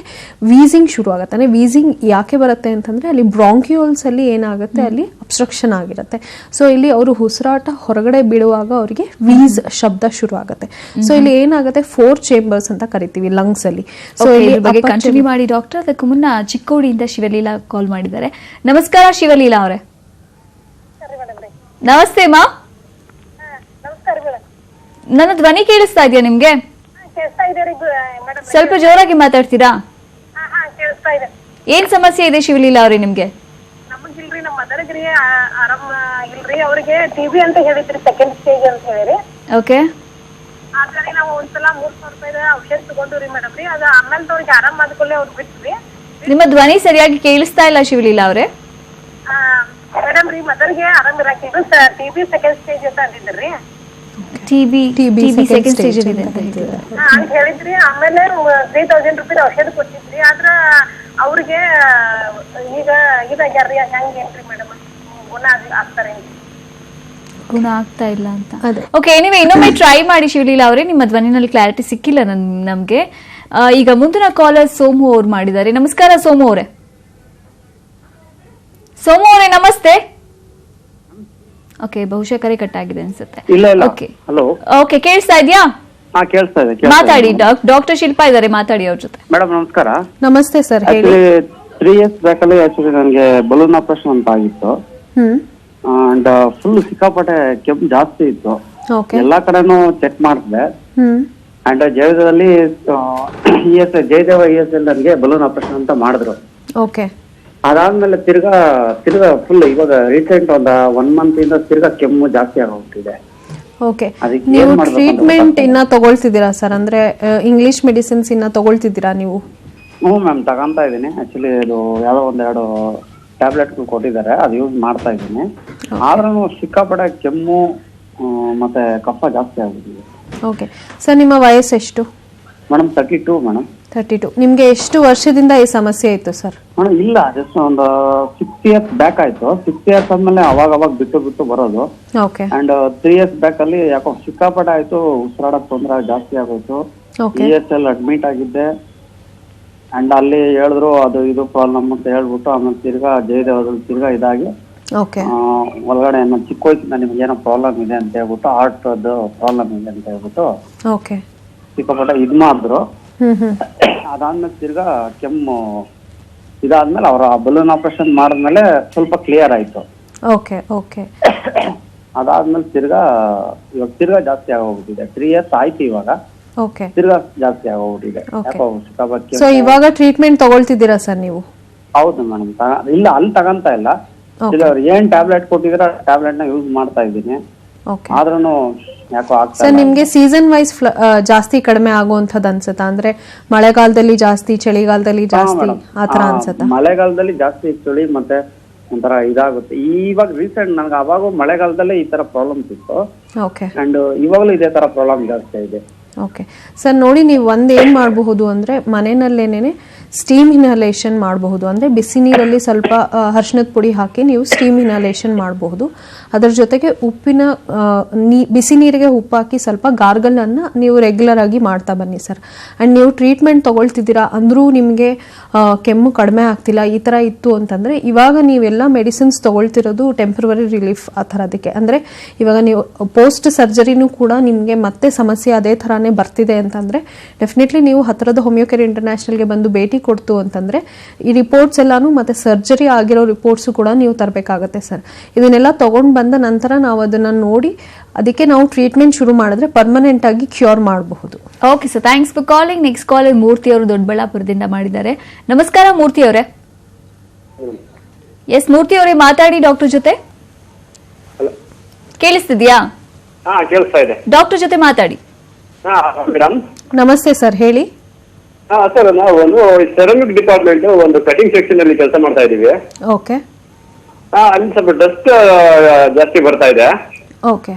ವೀಸಿಂಗ್ ಶುರು ಆಗುತ್ತೆ. ಅಂದರೆ ವೀಸಿಂಗ್ ಯಾಕೆ ಬರುತ್ತೆ ಅಂತಂದ್ರೆ ಅಲ್ಲಿ ಬ್ರಾಂಕ್ಯೂಲ್ಸ್ ಅಲ್ಲಿ ಏನಾಗುತ್ತೆ, ಅಲ್ಲಿ ಅಬ್ಸ್ಟ್ರಕ್ಷನ್ ಆಗಿರುತ್ತೆ. ಸೊ ಇಲ್ಲಿ ಅವರು ಉಸಿರಾಟ ಹೊರಗಡೆ ಬಿಡುವಾಗ ಅವರಿಗೆ ವೀಸ್ ಶಬ್ದ ಶುರು ಆಗುತ್ತೆ. ಸೊ ಇಲ್ಲಿ ಏನಾಗುತ್ತೆ, 4 ಚೇಂಬರ್ಸ್ ಅಂತ ಕರಿತೀವಿ ಲಂಗ್ಸ್ ಅಲ್ಲಿ. ಸೊ ಇಲ್ಲಿ ಬಗ್ಗೆ ಕಂಟಿನ್ಯೂ ಮಾಡಿ ಡಾಕ್ಟರ್. ಅದಕ್ಕೂ ಮುನ್ನ ಚಿಕ್ಕೋಡಿಯಿಂದ ಶಿವಲೀಲಾ ಕಾಲ್ ಮಾಡಿದ್ದಾರೆ. ನಮಸ್ಕಾರ ಶಿವಲೀಲಾ ಅವರೇ. ನಮಸ್ತೆ ಮಾ. ನನ್ನ ಧ್ವನಿ ಕೇಳಿಸ್ತಾ ಇದೆಯಾ ನಿಮ್ಗೆ? ಸ್ವಲ್ಪ ಜೋರಾಗಿ ಮಾತಾಡ್ತೀರಾ? ಏನ್ ಸಮಸ್ಯೆ ಇದೆ ಶಿವಲೀಲಾ ಅವ್ರೆ ನಿಮ್ಗೆ? ನಮಗಿಲ್ರಿ, ನಮ್ಮ ಮದರ್ಗ್ರಿ ಆರಾಮ ಇಲ್ರಿ. ಅವ್ರಿಗೆ ಟಿಬಿ ಅಂತ ಹೇಳಿದ್ರಿ, ಸೆಕೆಂಡ್ ಸ್ಟೇಜ್ ಅಂತ ಹೇಳಿ. ಓಕೆ. ಆದ್ರೆ ನಾವು ಒಂದ್ಸಲ 3,000 ರೂಪಾಯಿ ಔಷಧ ತಗೊಂಡ್ರಿ ಮೇಡಮ್ ರೀ. ಅದು ಆಮೇಲೆ ಅವ್ರಿಗೆ ಆರಾಮ್ ಆದ್ಕೊಳ್ಳೆ ಅವ್ರು ಬಿಟ್ರಿ. ನಿಮ್ಮ ಧ್ವನಿ ಸರಿಯಾಗಿ ಕೇಳಿಸ್ತಾ ಇಲ್ಲ ಶಿವಲೀಲಾ ಅವ್ರೆ. ಮೇಡಮ್ ರೀ, ಮದರ್ಗೆ ಆರಾಮ್ ಇರಾಕಿದ್ರು, ಟಿಬಿ ಸೆಕೆಂಡ್ ಸ್ಟೇಜ್ ಅಂತ ಅಂದಿದ್ರಿ. ಟಿಬಿ ಸೆಕೆಂಡ್ ಸ್ಟೇಜ್ ಇದೆ ಅಂತ ಹೇಳಿದ್ರಿ. ಆಮೇಲೆ 3,000 ರೂಪಾಯಿ ಔಷಧ ಕೊಟ್ಟಿದ್ರಿ. ಆದ್ರ ಅವ್ರಿಗೆ ಈಗ ಇದಾಗ್ಯಾರ್ರಿ. ಹೆಂಗೇನ್ರಿ ಮೇಡಮ್, ಗುಣ ಆಗ್ತಾರೆ? ಗುಣ ಆಗ್ತಾ ಇಲ್ಲ ಅಂತ. ಓಕೆ, ಎನಿವೆ ಇನ್ನೊಮ್ಮೆ ಟ್ರೈ ಮಾಡಿ ಶಿವಲೀಲಾ ಅವರೇ. ನಿಮ್ಮ ಧ್ವನಿನಲ್ಲಿ ಕ್ಲಾರಿಟಿ ಸಿಕ್ಕಿಲ್ಲ ನಮ್ಗೆ. ಈಗ ಮುಂದಿನ ಕಾಲರ್ ಸೋಮು ಅವ್ರು ಮಾಡಿದ್ದಾರೆ. ನಮಸ್ಕಾರ ಸೋಮು ಅವರೇ. ಸೋಮು ಅವರೇ ನಮಸ್ತೆ. ಓಕೆ, ಬಹುಶಃ ಕರೆ ಕಟ್ ಆಗಿದೆ ಅನ್ಸುತ್ತೆ. ಓಕೆ, ಕೇಳಿಸ್ತಾ ಇದೆಯಾ? ಮಾತಾಡಿ. ಡಾಕ್ಟರ್ ಶಿಲ್ಪಾ ಇದ್ದಾರೆ, ಮಾತಾಡಿ ಅವ್ರ ಜೊತೆ. ಮೇಡಮ್ ನಮಸ್ಕಾರ. ನಮಸ್ತೆ ಸರ್, ಹೇಳಿ. 3 years ಬ್ಯಾಕಲ್ಲಿ ಆಕ್ಚುಲಿ ನನಗೆ ಬಲೂನ್ ಆಪರೇಷನ್ ಅಂತ ಆಗಿತ್ತು. ಅಂಡ್ ಫುಲ್ ಸಿಕ್ಕಾಪಟ್ಟೆ ಕೆಮ್ಮು ಜಾಸ್ತಿ ಇತ್ತು. ಎಲ್ಲಾ ಕಡೆನೂ ಚೆಕ್ ಮಾಡಿದೆ. ಅಂಡ್ ಜಯದೇವದಲ್ಲಿ ಜಯದೇವ ESL ನನಗೆ ಬಲೂನ್ ಆಪರೇಷನ್ ಅಂತ ಮಾಡಿದ್ರು. ಅದಾದ್ಮೇಲೆ ತಿರ್ಗಾ ಫುಲ್ ಇವಾಗ ರೀಸೆಂಟ್ ಒಂದು 1 month ಇಂದ ತಿರ್ಗಾ ಕೆಮ್ಮು ಜಾಸ್ತಿ ಆಗೋಗ್ತಿದೆ. ಓಕೆ, ನೀವು ಟ್ರೀಟ್ಮೆಂಟ್ ಇನ್ನ ತಗೊಳ್ತಿದ್ದೀರಾ ಸರ್? ಅಂದ್ರೆ ಇಂಗ್ಲಿಷ್ ಮೆಡಿಸಿನ್ಸ್ ಇನ್ನ ತಗೊಳ್ತಿದ್ದೀರಾ ನೀವು? ಹ್ಞೂ ಮ್ಯಾಮ್, ತಗೊಂತಾ ಇದ್ದೀನಿ. ಆಕ್ಚುಲಿ ಅದು ಯಾವ್ದೋ 1-2 ಟ್ಯಾಬ್ಲೆಟ್ ಕೊಟ್ಟಿದ್ದಾರೆ, ಅದು ಯೂಸ್ ಮಾಡ್ತಾ ಇದ್ದೀನಿ. ಆದ್ರೂ ಸಿಕ್ಕಾಪಟ್ಟೆ ಕೆಮ್ಮು ಮತ್ತೆ ಕಫ ಜಾಸ್ತಿ ಆಗಿದೆ. ಓಕೆ ಸರ್, ನಿಮ್ಮ ವಯಸ್ಸು ಎಷ್ಟು? Madam 32 madam. 32. ನಿಮ್ಗೆ ಎಷ್ಟು ವರ್ಷದಿಂದ ಈ ಸಮಸ್ಯೆ ಇತ್ತು ಸರ್? ಮೇಡಮ್ ಇಲ್ಲ, ಜಸ್ಟ್ ಒಂದು 6 years ಬ್ಯಾಕ್ ಆಯ್ತು. 6 years ಆದ್ಮೇಲೆ ಅವಾಗ ಬಿಟ್ಟು ಬರೋದು. ಓಕೆ. ಅಂಡ್ 3 years ಬ್ಯಾಕ್ ಅಲ್ಲಿ ಯಾಕೋ ಸಿಕ್ಕಾಪಟ್ಟೆ ಆಯ್ತು, ಉಸಿರಾಡಕ್ ತೊಂದರೆ ಜಾಸ್ತಿ ಆಗೋಯ್ತು. ESL ಅಡ್ಮಿಟ್ ಆಗಿದ್ದೆ. ಅಂಡ್ ಅಲ್ಲಿ ಹೇಳಿದ್ರು ಅದು ಇದು ಪ್ರಾಬ್ಲಮ್ ಅಂತ ಹೇಳ್ಬಿಟ್ಟು ಆಮೇಲೆ ತಿರ್ಗಾ ಜಯದೇವದಲ್ಲಿ ತಿರ್ಗಾ ಇದಾಗಿ ಒಳಗಡೆ ಚಿಕ್ಕ ವಯಸ್ಸಿಂದ ನಿಮ್ಗೆ ಏನೋ ಪ್ರಾಬ್ಲಮ್ ಇದೆ ಅಂತ ಹೇಳ್ಬಿಟ್ಟು, ಹಾರ್ಟ್ ಪ್ರಾಬ್ಲಮ್ ಇದೆ ಅಂತ ಹೇಳ್ಬಿಟ್ಟು ಸಿಕ್ಕಾಪಟ್ಟೆ ಇದ್ ಮಾಡಿದ್ರು. ಅದಾದ್ಮೇಲೆ ತಿರ್ಗಾ ಕೆಮ್ಮು ಇದಾದ್ಮೇಲೆ ಅವ್ರ ಬಲೂನ್ ಆಪರೇಷನ್ ಮಾಡಿದ್ಮೇಲೆ ಸ್ವಲ್ಪ ಕ್ಲಿಯರ್ ಆಯ್ತು. ಅದಾದ್ಮೇಲೆ ತಿರ್ಗಾ ಜಾಸ್ತಿ ಆಗೋಗ್ಬಿಟ್ಟಿದೆ. 3 years ಆಯ್ತು ಇವಾಗ. ತಿರ್ಗಾ ಜಾಸ್ತಿ ಆಗೋಗ್ಬಿಟ್ಟಿದೆ. ಸೊ ಇವಾಗ ಟ್ರೀಟ್ಮೆಂಟ್ ತಗೊಳ್ತಿದ್ದೀರಾ ಸರ್ ನೀವು? ಹೌದು ಮೇಡಮ್. ಇಲ್ಲ, ಅಲ್ಲಿ ತಗಂತ ಇಲ್ಲ. ಅವ್ರು ಏನ್ ಟ್ಯಾಬ್ಲೆಟ್ ಕೊಟ್ಟಿದ್ರ ಟ್ಯಾಬ್ಲೆಟ್ ನ ಯೂಸ್ ಮಾಡ್ತಾ ಇದ್ದೀನಿ. ಆದ್ರೂ ಯಾಕೋ ಆಗ್ತಾ ಸರ್, ನಿಮ್ಗೆ ಸೀಸನ್ ವೈಸ್ ಜಾಸ್ತಿ ಕಡಿಮೆ ಆಗುವಂತದ್ದು ಅನ್ಸುತ್ತಾ? ಅಂದ್ರೆ ಮಳೆಗಾಲದಲ್ಲಿ ಜಾಸ್ತಿ, ಚಳಿಗಾಲದಲ್ಲಿ ಜಾಸ್ತಿ ಆತರ ಅನ್ಸುತ್ತಾ? ಮಳೆಗಾಲದಲ್ಲಿ ಜಾಸ್ತಿ ಚಳಿ ಮತ್ತೆ ಒಂಥರ ಇದಾಗುತ್ತೆ. ಇವಾಗ ರೀಸೆಂಟ್ ನನಗೆ ಅವಾಗ ಮಳೆಗಾಲದಲ್ಲೇ ಈ ತರ ಪ್ರಾಬ್ಲಮ್ಸ್ ಇತ್ತು. ಅಂಡ್ ಇವಾಗಲೂ ಇದೇ ತರ ಪ್ರಾಬ್ಲಮ್ ಜಾಸ್ತಿ ಇದೆ. ಓಕೆ ಸರ್, ನೋಡಿ, ನೀವು ಏನ್ ಮಾಡಬಹುದು ಅಂದ್ರೆ ಮನೆಯಲ್ಲೇನೆ ಸ್ಟೀಮ್ ಇನ್ಹಲೇಷನ್ ಮಾಡಬಹುದು. ಅಂದರೆ ಬಿಸಿ ನೀರಲ್ಲಿ ಸ್ವಲ್ಪ ಅರಿಶಿಣದ ಪುಡಿ ಹಾಕಿ ನೀವು ಸ್ಟೀಮ್ ಇನ್ಹಲೇಷನ್ ಮಾಡಬಹುದು. ಅದರ ಜೊತೆಗೆ ಉಪ್ಪಿನ ಬಿಸಿ ನೀರಿಗೆ ಉಪ್ಪು ಹಾಕಿ ಸ್ವಲ್ಪ ಗಾರ್ಗಲನ್ನು ನೀವು ರೆಗ್ಯುಲರ್ ಆಗಿ ಮಾಡ್ತಾ ಬನ್ನಿ ಸರ್. ಆ್ಯಂಡ್ ನೀವು ಟ್ರೀಟ್ಮೆಂಟ್ ತೊಗೊಳ್ತಿದ್ದೀರಾ ಅಂದರೂ ನಿಮಗೆ ಕೆಮ್ಮು ಕಡಿಮೆ ಆಗ್ತಿಲ್ಲ, ಈ ಥರ ಇತ್ತು ಅಂತಂದರೆ ಇವಾಗ ನೀವೆಲ್ಲ ಮೆಡಿಸಿನ್ಸ್ ತೊಗೊಳ್ತಿರೋದು ಟೆಂಪ್ರವರಿ ರಿಲೀಫ್ ಆ ಥರದಕ್ಕೆ. ಅಂದರೆ ಇವಾಗ ನೀವು ಪೋಸ್ಟ್ ಸರ್ಜರಿನೂ ಕೂಡ ನಿಮಗೆ ಮತ್ತೆ ಸಮಸ್ಯೆ ಅದೇ ಥರನೇ ಬರ್ತಿದೆ ಅಂತಂದರೆ ಡೆಫಿನೆಟ್ಲಿ ನೀವು ಹತ್ತಿರದ ಹೋಮಿಯೋಕೇರ್ ಇಂಟರ್ನ್ಯಾಷನಲ್ಗೆ ಬಂದು ಭೇಟಿ ಕೊಡ್ತು ಅಂತಂದರೆ ಈ ರಿಪೋರ್ಟ್ಸ್ ಎಲ್ಲಾನು ಮತ್ತು ಸರ್ಜರಿ ಆಗಿರೋ ರಿಪೋರ್ಟ್ಸು ಕೂಡ ನೀವು ತರಬೇಕಾಗತ್ತೆ ಸರ್. ಇದನ್ನೆಲ್ಲ ತೊಗೊಂಡು ಬಂದ ನಂತರ ನಾವು ಅದನ್ನು ನೋಡಿ ಅದಕ್ಕೆ ನಾವು ಟ್ರೀಟ್ಮೆಂಟ್ ಶುರು ಮಾಡಿದ್ರೆ ಪರ್ಮನೆಂಟ್ ಆಗಿ ಕ್ಯೂರ್ ಮಾಡಬಹುದು. Okay sir, thanks for calling. Next call Murthy ಅವರು ದೊಡ್ಡಬಳ್ಳಾಪುರದಿಂದ ಮಾಡಿದ್ದಾರೆ. ನಮಸ್ಕಾರ ಮೂರ್ತಿ ಅವರೇ. ಎಸ್ ಮೂರ್ತಿ ಅವರೇ, ಮಾತಾಡಿ ಡಾಕ್ಟರ್ ಜೊತೆ. ಕೇಳಿಸ್ತಿದ್ಯಾ? ಕೇಳಿಸ್ತಾ ಇದೆ. ಡಾಕ್ಟರ್ ಜೊತೆ ಮಾತಾಡಿ. ಮೇಡಮ್ ನಮಸ್ತೆ ಸರ್, ಹೇಳಿ. ಸರ್, ನಾವು ಒಂದು ಸೆರಾಮಿಕ್ ಡಿಪಾರ್ಟ್ಮೆಂಟ್ ಒಂದು ಕಟಿಂಗ್ ಸೆಕ್ಷನ್ ಅಲ್ಲಿ ಕೆಲಸ ಮಾಡ್ತಾ ಇದೀವಿ. ಓಕೆ ಅಲ್ಲಿ ಸ್ವಲ್ಪ ಡಸ್ಟ್ ಜಾಸ್ತಿ ಬರ್ತಾ ಇದೆ. ಓಕೆ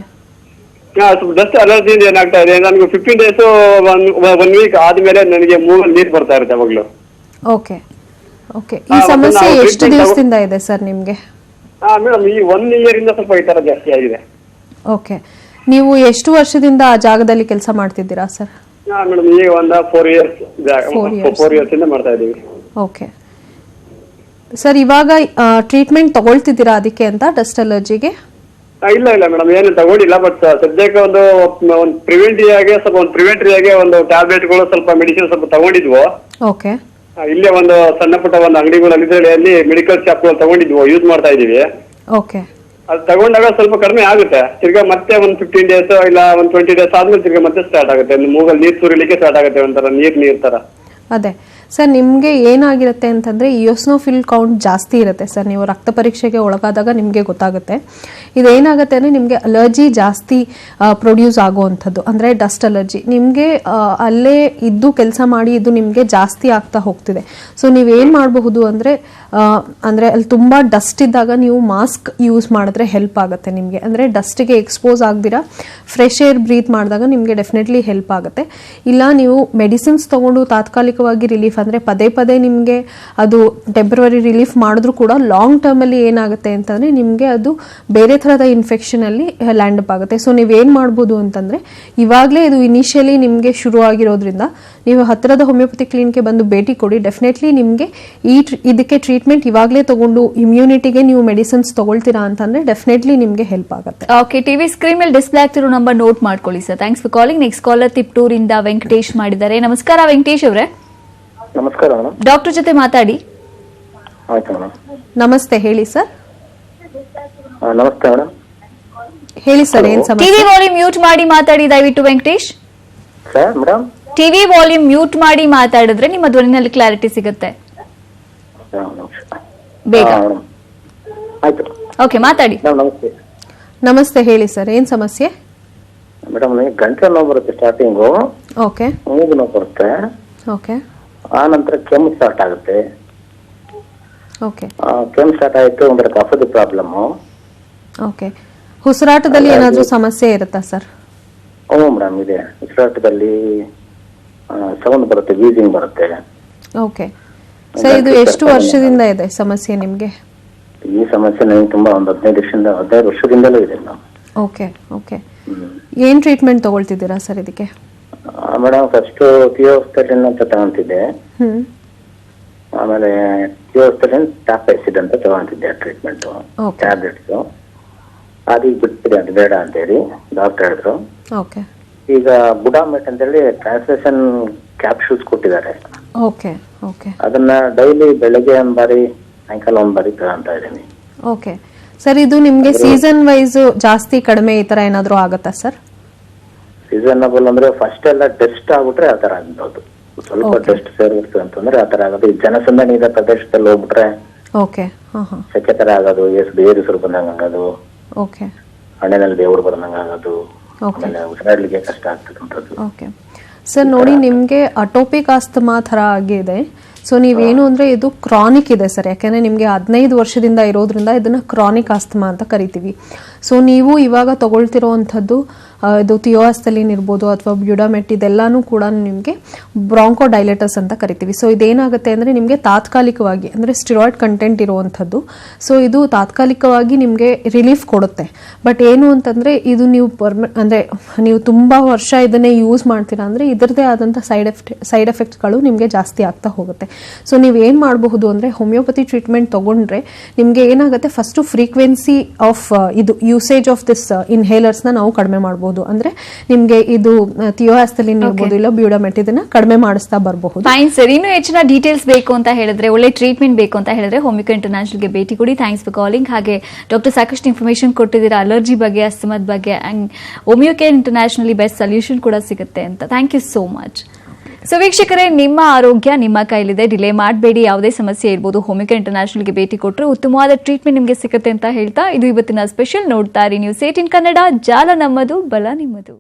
ಸ್ವಲ್ಪ ಡಸ್ಟ್ ಅಲರ್ಜಿಯಿಂದ ಏನಾಗ್ತಾ ಇದೆ, ನನಗೆ 15 days 1 week ಆದ್ಮೇಲೆ ನನಗೆ ಮೂಗಲ್ಲಿ ನೀರು ಬರ್ತಾ ಇರುತ್ತೆ ಯಾವಾಗ್ಲೂ. ಓಕೆ ಓಕೆ ಈ ಸಮಸ್ಯೆ ಎಷ್ಟು ದಿವಸದಿಂದ ಇದೆ ಸರ್ ನಿಮಗೆ? ಮೇಡಮ್, ಈ 1 year ಇಂದ ಸ್ವಲ್ಪ ಈ ತರ ಜಾಸ್ತಿ ಆಗಿದೆ. ಓಕೆ, ನೀವು ಎಷ್ಟು ವರ್ಷದಿಂದ ಆ ಜಾಗದಲ್ಲಿ ಕೆಲಸ ಮಾಡ್ತಿದ್ದೀರಾ ಸರ್? ಮೇಡಮ್, ಈಗ ಒಂದು 4 years ಇಂದ ಮಾಡ್ತಾ ಇದೀವಿ. ಓಕೆ ಸರ್, ಇವಾಗ ಟ್ರೀಟ್ಮೆಂಟ್ ತಗೊಳ್ತಿದ್ದೀರಾ ಅದಕ್ಕೆ ಅಂತ, ಡಸ್ಟ್ ಅಲರ್ಜಿಗೆ? ಇಲ್ಲ ಮೇಡಮ್, ಏನು ತಗೊಂಡಿಲ್ಲ. ಬಟ್ ಸದ್ಯಕ್ಕೆ ಒಂದು ಪ್ರಿವೆಂಟಿವ್ ಆಗಿ ಒಂದು ಟ್ಯಾಬ್ಲೆಟ್ಗಳು, ಸ್ವಲ್ಪ ಮೆಡಿಸಿನ್ ಸ್ವಲ್ಪ ತಗೊಂಡಿದ್ವು. ಓಕೆ, ಇಲ್ಲೇ ಒಂದು ಸಣ್ಣ ಪುಟ್ಟ ಒಂದು ಅಂಗಡಿಗಳಲ್ಲಿ ಅಲ್ಲಿ ಮೆಡಿಕಲ್ ಶಾಪ್ಗಳು ತಗೊಂಡಿದ್ವು, ಯೂಸ್ ಮಾಡ್ತಾ ಇದೀವಿ. ಓಕೆ, ಅದು ತಗೊಂಡಾಗ ಸ್ವಲ್ಪ ಕಡಿಮೆ ಆಗುತ್ತೆ. ತಿರ್ಗಾ ಮತ್ತೆ ಒಂದು 15 days ಇಲ್ಲ ಒಂದು 20 days ಆದ್ಮೇಲೆ ತಿರ್ಗಾ ಮತ್ತೆ ಸ್ಟಾರ್ಟ್ ಆಗುತ್ತೆ. ಮೂಗಲ್ಲಿ ನೀರು ಸುರಿಲಿಕ್ಕೆ ಸ್ಟಾರ್ಟ್ ಆಗುತ್ತೆ, ಒಂಥರ ನೀರ್ ತರ. ಅದೇ ಸರ್, ನಿಮಗೆ ಏನಾಗಿರುತ್ತೆ ಅಂತಂದರೆ ಇಯೋಸ್ನೋಫಿಲ್ ಕೌಂಟ್ ಜಾಸ್ತಿ ಇರುತ್ತೆ ಸರ್. ನೀವು ರಕ್ತ ಪರೀಕ್ಷೆಗೆ ಒಳಗಾದಾಗ ನಿಮಗೆ ಗೊತ್ತಾಗುತ್ತೆ. ಇದೇನಾಗುತ್ತೆ ಅಂದರೆ ನಿಮಗೆ ಅಲರ್ಜಿ ಜಾಸ್ತಿ ಪ್ರೊಡ್ಯೂಸ್ ಆಗುವಂಥದ್ದು, ಅಂದರೆ ಡಸ್ಟ್ ಅಲರ್ಜಿ. ನಿಮಗೆ ಅಲ್ಲೇ ಇದ್ದು ಕೆಲಸ ಮಾಡಿ ಇದು ನಿಮಗೆ ಜಾಸ್ತಿ ಆಗ್ತಾ ಹೋಗ್ತಿದೆ. ಸೊ ನೀವೇನು ಮಾಡಬಹುದು ಅಂದರೆ ಅಲ್ಲಿ ತುಂಬ ಡಸ್ಟ್ ಇದ್ದಾಗ ನೀವು ಮಾಸ್ಕ್ ಯೂಸ್ ಮಾಡಿದ್ರೆ ಹೆಲ್ಪ್ ಆಗುತ್ತೆ ನಿಮಗೆ. ಅಂದರೆ ಡಸ್ಟಿಗೆ ಎಕ್ಸ್ಪೋಸ್ ಆಗದಿರ ಫ್ರೆಶ್ ಏರ್ ಬ್ರೀತ್ ಮಾಡಿದಾಗ ನಿಮಗೆ ಡೆಫಿನೆಟ್ಲಿ ಹೆಲ್ಪ್ ಆಗುತ್ತೆ. ಇಲ್ಲ ನೀವು ಮೆಡಿಸಿನ್ಸ್ ತೊಗೊಂಡು ತಾತ್ಕಾಲಿಕವಾಗಿ ರಿಲೀಫ್, ಅಂದರೆ ಪದೇ ನಿಮಗೆ ಅದು ಟೆಂಪ್ರವರಿ ರಿಲೀಫ್ ಮಾಡಿದ್ರು ಕೂಡ ಲಾಂಗ್ ಟರ್ಮಲ್ಲಿ ಏನಾಗುತ್ತೆ ಅಂತಂದರೆ ನಿಮಗೆ ಅದು ಬೇರೆ ಥರದ ಇನ್ಫೆಕ್ಷನಲ್ಲಿ ಲ್ಯಾಂಡ್ ಅಪ್ ಆಗುತ್ತೆ. ಸೊ ನೀವೇನು ಮಾಡ್ಬೋದು ಅಂತಂದರೆ, ಇವಾಗಲೇ ಇದು ಇನಿಷಿಯಲಿ ನಿಮಗೆ ಶುರು ಆಗಿರೋದ್ರಿಂದ ನೀವು ಹತ್ತಿರದ ಹೋಮಿಯೋಪತಿ ಕ್ಲಿನಿಕ್ಗೆ ಬಂದು ಭೇಟಿ ಕೊಡಿ. ಡೆಫಿನೆಟ್ಲಿ ನಿಮಗೆ ಇದಕ್ಕೆ ಟ್ರೀಟ್ಮೆಂಟ್ ಇವಾಗಲೇ ತಗೊಂಡು ಇಮ್ಯುನಿಟಿಗೆ ನೀವು ಮೆಡಿಸಿನ್ಸ್ ತಗೊಳ್ತೀರಾ ಅಂತಂದರೆ ಡೆಫಿನೆಟ್ಲಿ ನಿಮಗೆ ಹೆಲ್ಪ್ ಆಗುತ್ತೆ. ಓಕೆ, ಟಿವಿ ಸ್ಕ್ರೀನ್ ಮೇಲೆ ಡಿಸ್ಪ್ಲೇ ಆಗ್ತಿರೋ ನಂಬರ್ ನೋಟ್ ಮಾಡ್ಕೊಳ್ಳಿ sir. Thanks for calling. Next caller ತಿಪ್ಟೂರಿಂದ ವೆಂಕಟೇಶ್ ಮಾಡಿದ್ದಾರೆ. ನಮಸ್ಕಾರ ವೆಂಕಟೇಶ್ ಅವರೇ. ನಮಸ್ಕಾರ ಮೇಡಮ್. ಡಾಕ್ಟರ್ ಜೊತೆ ಮಾತಾಡಿ. ಆಯ್ತು ಮೇಡಮ್. ನಮಸ್ತೆ, ಹೇಳಿ ಸರ್. ನಮಸ್ತೆ ಮೇಡಮ್. ಹೇಳಿ ಸರ್, ಏನು ಸಮಸ್ಯೆ? ಟಿವಿ ವಾಲ್ಯೂಮ್ ಮ್ಯೂಟ್ ಮಾಡಿ ಮಾತಾಡಿ ದಯವಿಟ್ಟು Venkatesh. Sir madam, TV volume mute ಮಾಡಿ ಮಾತಾಡಿದ್ರೆ ನಿಮ್ಮ ಧ್ವನಿನಲ್ಲಿ ಕ್ಲಾರಿಟಿ ಸಿಗುತ್ತೆ ಬೇಗ. ಆಯ್ತು. ಓಕೆ, ಮಾತಾಡಿ. ನಮಸ್ತೆ. ನಮಸ್ತೆ, ಹೇಳಿ ಸರ್, ಏನು ಸಮಸ್ಯೆ? ಮೇಡಮ್, ನನಗೆ ಗಂಟೆ ನೋವು ಬರುತ್ತೆ ಸ್ಟಾರ್ಟಿಂಗು. ಓಕೆ, ಮೂಗು ನೋವು ಬರುತ್ತೆ. ಓಕೆ, ಆ ನಂತರ ಕೆಮ್ಮು ಸ್ಟಾರ್ಟ್ ಆಗುತ್ತೆ. ಓಕೆ, ಕೆಮ್ಮು ಸ್ಟಾರ್ಟ್ ಆಯಿತು ಅಂದ್ರೆ ಕಫದ ಪ್ರಾಬ್ಲಮ್ಮು. ಓಕೆ, ಉಸಿರಾಟದಲ್ಲಿ ಏನಾದರೂ ಸಮಸ್ಯೆ ಇರುತ್ತಾ ಸರ್? ಹ್ಞೂ ಮೇಡಮ್, ಇದೆ. ಉಸಿರಾಟದಲ್ಲಿ ಸೌಂಡ್ ಬರುತ್ತೆ, ವೀಸಿಂಗ್ ಬರುತ್ತೆ. ಓಕೆ ಸರ್, ಇದು ಎಷ್ಟು ವರ್ಷದಿಂದ ಇದೆ ಸಮಸ್ಯೆ ನಿಮಗೆ? ಈ ಸಮಸ್ಯೆ ನನಗೆ ತುಂಬ ಒಂದು 15 ವರ್ಷದಿಂದಲೂ ಇದೆ ಮೇಡಮ್. ಓಕೆ ಓಕೆ, ಏನು ಟ್ರೀಟ್ಮೆಂಟ್ ತಗೊಳ್ತಿದ್ದೀರಾ ಸರ್ ಇದಕ್ಕೆ? ಮೇಡಮ್, ಫಸ್ಟು ಥಿಯೋಸ್ಟೆಲಿನ್ ಅಂತ ತಗೊಂತಿದ್ದೆ. ಆಮೇಲೆ ಥಿಯೋಸ್ಟೆಲಿನ್ ಟ್ಯಾಪ್ಯಾಸಿಡ್ ಅಂತ ತಗೊಂತಿದ್ದೆ ಟ್ರೀಟ್ಮೆಂಟ್ ಟ್ಯಾಬ್ಲೆಟ್ಸ್. ಅದೀಗ ಬಿಟ್ಬಿಡಿ, ಅದು ಬೇಡ ಅಂತೇಳಿ ಡಾಕ್ಟರ್ ಹೇಳಿದ್ರು. ಓಕೆ, ಈಗ ಬುಡಾಮೆಟ್ ಅಂತೇಳಿ ಟ್ರಾನ್ಸ್ಲೇಷನ್ ಕ್ಯಾಪ್ಸೂಲ್ಸ್ ಕೊಟ್ಟಿದ್ದಾರೆ. ಓಕೆ ಓಕೆ, ಅದನ್ನ ಡೈಲಿ ಬೆಳಗ್ಗೆ ಒಂದು ಬಾರಿ, ಸಾಯಂಕಾಲ ಒಂದು ಬಾರಿ ತಗೊಂತಾ ಇದ್ದೀನಿ. ಓಕೆ ಸರ್, ಇದು ನಿಮಗೆ ಸೀಸನ್ ವೈಸ್ ಜಾಸ್ತಿ ಕಡಿಮೆ ಈ ಥರ ಏನಾದರೂ ಆಗುತ್ತಾ ಸರ್? ಸೀಸನಬಲ್ ಅಂದ್ರೆ ಫಸ್ಟ್ ಎಲ್ಲ ಟೆಸ್ಟ್ ಆಗ್ಬಿಟ್ರೆ ಆ ತರ ಆಗ್ಬೋದು. ಸ್ವಲ್ಪ ಟೆಸ್ಟ್ ಸೇರಿತ್ತು ಅಂತಂದ್ರೆ ಆ ತರ ಆಗೋದು. ಈ ಜನಸಂದಣಿ ಇರೋ ಪ್ರದೇಶದಲ್ಲಿ ಹೋಗ್ಬಿಟ್ರೆ ಓಕೆ, ಸೆಕೆ ತರ ಆಗೋದು, ಬೇರು ಬಂದಂಗ ಆಗೋದು, ಓಕೆ, ಹಣ್ಣಿನಲ್ಲಿ ದೇವ್ರು ಬಂದಂಗ ಆಗೋದು, ಆಮೇಲೆ ಉಸಿರಾಡ್ಲಿಕ್ಕೆ ಕಷ್ಟ ಆಗ್ತಕ್ಕಂಥದ್ದು. ಓಕೆ ಸರ್, ನೋಡಿ ನಿಮಗೆ ಅಟೋಪಿಕ್ ಆಸ್ತಮಾ ಥರ ಆಗಿದೆ. ಸೊ ನೀವೇನು ಅಂದರೆ ಇದು ಕ್ರಾನಿಕ್ ಇದೆ ಸರ್, ಯಾಕೆಂದರೆ ನಿಮಗೆ 15 ವರ್ಷದಿಂದ ಇರೋದ್ರಿಂದ ಇದನ್ನು ಕ್ರಾನಿಕ್ ಆಸ್ತಮಾ ಅಂತ ಕರಿತೀವಿ. ಸೊ ನೀವು ಇವಾಗ ತಗೊಳ್ತಿರೋವಂಥದ್ದು ಇದು ಥಿಯೋಸ್ಟೆಲಿನ್ ಇರ್ಬೋದು ಅಥವಾ ಬ್ಯೂಡಾಮೆಟ್, ಇದೆಲ್ಲನೂ ಕೂಡ ನಿಮಗೆ ಬ್ರಾಂಕೋಡೈಲೇಟರ್ಸ್ ಅಂತ ಕರಿತೀವಿ. ಸೊ ಇದೇನಾಗುತ್ತೆ ಅಂದರೆ ನಿಮಗೆ ತಾತ್ಕಾಲಿಕವಾಗಿ, ಅಂದರೆ ಸ್ಟಿರಾಯ್ಡ್ ಕಂಟೆಂಟ್ ಇರುವಂಥದ್ದು. ಸೊ ಇದು ತಾತ್ಕಾಲಿಕವಾಗಿ ನಿಮಗೆ ರಿಲೀಫ್ ಕೊಡುತ್ತೆ. ಬಟ್ ಏನು ಅಂತಂದರೆ ಇದು ನೀವು ಅಂದರೆ ನೀವು ತುಂಬ ವರ್ಷ ಇದನ್ನೇ ಯೂಸ್ ಮಾಡ್ತೀರಾ ಅಂದರೆ ಇದರದೇ ಆದಂಥ ಸೈಡ್ ಎಫೆಕ್ಟ್ಗಳು ನಿಮಗೆ ಜಾಸ್ತಿ ಆಗ್ತಾ ಹೋಗುತ್ತೆ. ಸೊ ನೀವೇನು ಮಾಡಬಹುದು ಅಂದರೆ ಹೋಮಿಯೋಪತಿ ಟ್ರೀಟ್ಮೆಂಟ್ ತೊಗೊಂಡ್ರೆ ನಿಮಗೆ ಏನಾಗುತ್ತೆ, ಫಸ್ಟು ಫ್ರೀಕ್ವೆನ್ಸಿ ಆಫ್ ಇದು ಯೂಸೇಜ್ ಆಫ್ ದಿಸ್ ಇನ್ಹೇಲರ್ಸ್ನ ನಾವು ಕಡಿಮೆ ಮಾಡ್ಬೋದು. ಮಾಡ್ಬೋದು. ಅಂದ್ರೆ ನಿಮ್ಗೆ ಇದು ಥಿಯೋಆಸ್ತಲಿನ್ ಇರ್ಬೋದು, ಇಲ್ಲ ಬ್ಯೂಡಮೆಟ್, ಇದನ್ನ ಕಡಿಮೆ ಮಾಡಿಸ್ತಾ ಬರಬಹುದು. Fine sir. ಇನ್ನೂ ಹೆಚ್ಚಿನ ಡೀಟೇಲ್ಸ್ ಬೇಕು ಅಂತ ಹೇಳಿದ್ರೆ, ಒಳ್ಳೆ ಟ್ರೀಟ್ಮೆಂಟ್ ಬೇಕು ಅಂತ ಹೇಳಿದ್ರೆ ಹೋಮಿಕೋ ಇಂಟರ್ನ್ಯಾಷನಲ್ಗೆ ಭೇಟಿ ಕೊಡಿ. Thanks for calling. ಹಾಗೆ ಡಾಕ್ಟರ್ ಸಾಕಷ್ಟು ಇನ್ಫಾರ್ಮೇಶನ್ ಕೊಟ್ಟಿದ್ದೀರಾ ಅಲರ್ಜಿ ಬಗ್ಗೆ, ಅಸ್ತಮದ ಬಗ್ಗೆ, ಅಂಡ್ ಹೋಮಿಯೋಕೆ ಇಂಟರ್ನ್ಯಾಷನಲಿ ಬೆಸ್ಟ್ ಸೊಲ್ಯೂಷನ್ ಕೂಡ ಸಿಗುತ್ತೆ ಅಂತ. Thank you so much. So ವೀಕ್ಷಕರೇ, ನಿಮ್ಮ ಆರೋಗ್ಯ ನಿಮ್ಮ ಕೈಲಿದೆ, ಡಿಲೇ ಮಾಡಬೇಡಿ. ಯಾವುದೇ ಸಮಸ್ಯೆ ಇರ್ಬೋದು, ಹೋಮಿಕೋ ಇಂಟರ್ನ್ಯಾಷನಲ್ಗೆ ಭೇಟಿ ಕೊಟ್ಟರೆ ಉತ್ತಮವಾದ ಟ್ರೀಟ್ಮೆಂಟ್ ನಿಮಗೆ ಸಿಗುತ್ತೆ ಅಂತ ಹೇಳ್ತಾ ಇದು ಇವತ್ತಿನ ಸ್ಪೆಷಲ್. ನೋಡ್ತಾ ಇರಿ ನ್ಯೂಸ್ 18 ಕನ್ನಡ, ಜಾಲ ನಮ್ಮದು, ಬಲ ನಿಮ್ಮದು.